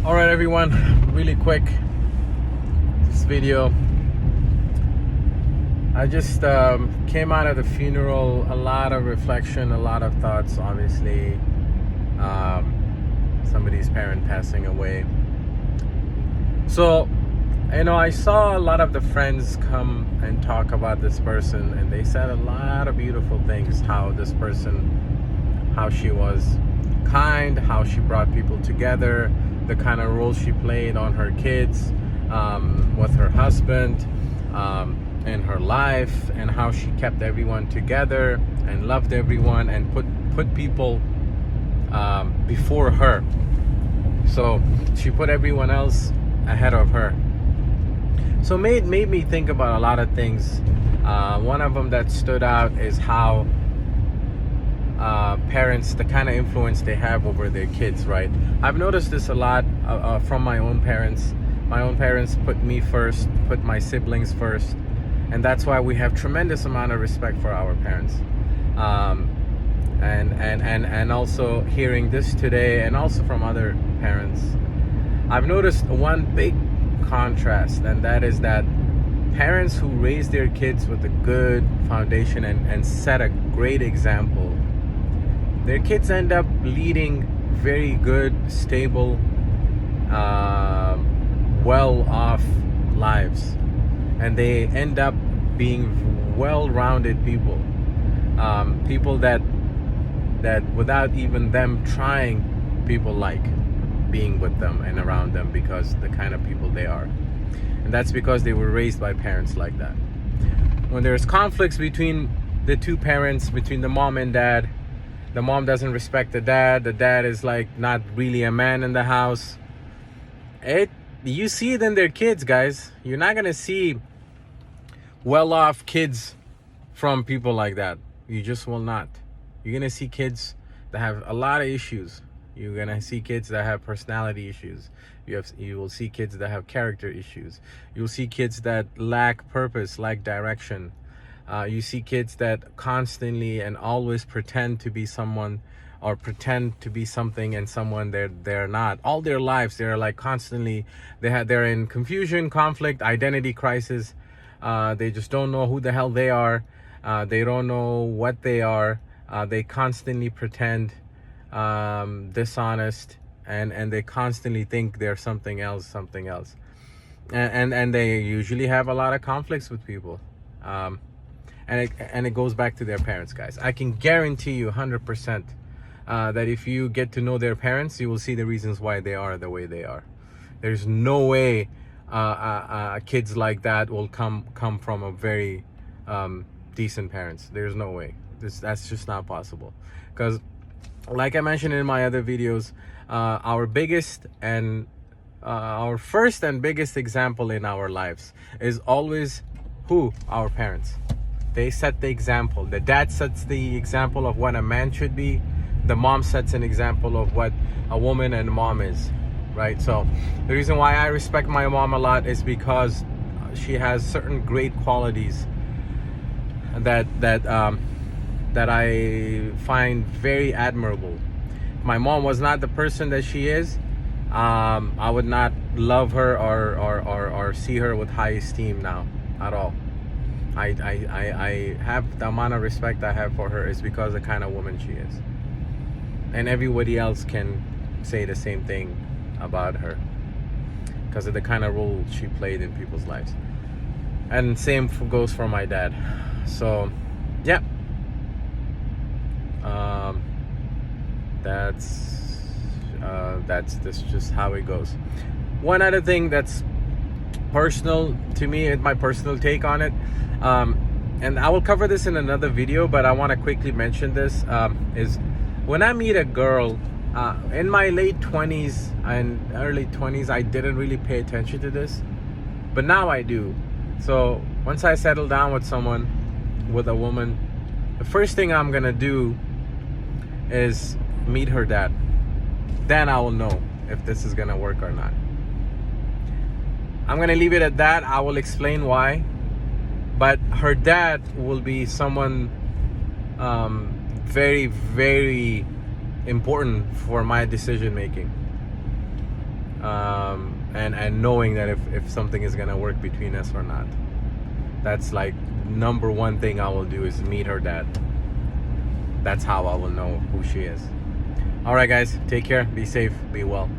All right, everyone, really quick, this video. I just came out of the funeral, a lot of reflection, a lot of thoughts, obviously. Somebody's parent passing away. So, I saw a lot of the friends come and talk about this person, and they said a lot of beautiful things. How this person, how she was kind, how she brought people together, the kind of role she played on her kids, with her husband, in her life, and how she kept everyone together and loved everyone and put people before her. So she put everyone else ahead of her. So made me think about a lot of things. One of them that stood out is how parents, the kind of influence they have over their kids, right? I've noticed this a lot from my own parents. My own parents put me first, put my siblings first, and that's why we have tremendous amount of respect for our parents. And also hearing this today, and also from other parents, I've noticed one big contrast, and that is that parents who raise their kids with a good foundation and set a great example, their kids end up leading very good, stable, well-off lives, and they end up being well-rounded people, people that without even them trying, people like being with them and around them because the kind of people they are. And that's because they were raised by parents like that. When there's conflicts between the two parents, between the mom and dad, the mom doesn't respect the dad is like not really a man in the house, you see it in their kids, guys. You're not gonna see well-off kids from people like that. You just will not. You're gonna see kids that have a lot of issues. You're gonna see kids that have personality issues. You will see kids that have character issues. You'll see kids that lack purpose, lack direction. You see kids that constantly and always pretend to be someone, or pretend to be something and someone they're not. All their lives they're like constantly they're in confusion, conflict, identity crisis. They just don't know who the hell they are. They don't know what they are. They constantly pretend, dishonest, and they constantly think they're something else. And they usually have a lot of conflicts with people. And it goes back to their parents, guys. I can guarantee you 100% that if you get to know their parents, you will see the reasons why they are the way they are. There's no way kids like that will come from a very decent parents. There's no way. That's just not possible. Because like I mentioned in my other videos, our biggest and our first and biggest example in our lives is always who? Our parents. They set the example. The dad sets the example of what a man should be. The mom sets an example of what a woman and mom is, right? So the reason why I respect my mom a lot is because she has certain great qualities that I find very admirable. If my mom was not the person that she is, I would not love her or see her with high esteem now at all. I have the amount of respect I have for her is because of the kind of woman she is. And everybody else can say the same thing about her because of the kind of role she played in people's lives. And same goes for my dad. So yeah, that's just how it goes. One other thing that's personal to me, and my personal take on it, and I will cover this in another video, but I want to quickly mention this, is when I meet a girl in my late 20s and early 20s, I didn't really pay attention to this, but now I do. So once I settle down with someone, with a woman, the first thing I'm gonna do is meet her dad. Then I will know if this is gonna work or not. I'm gonna leave it at that. I will explain why. But her dad will be someone very, very important for my decision making. and knowing that if something is gonna work between us or not. That's like number one thing I will do is meet her dad. That's how I will know who she is. All right, guys, take care, be safe, be well.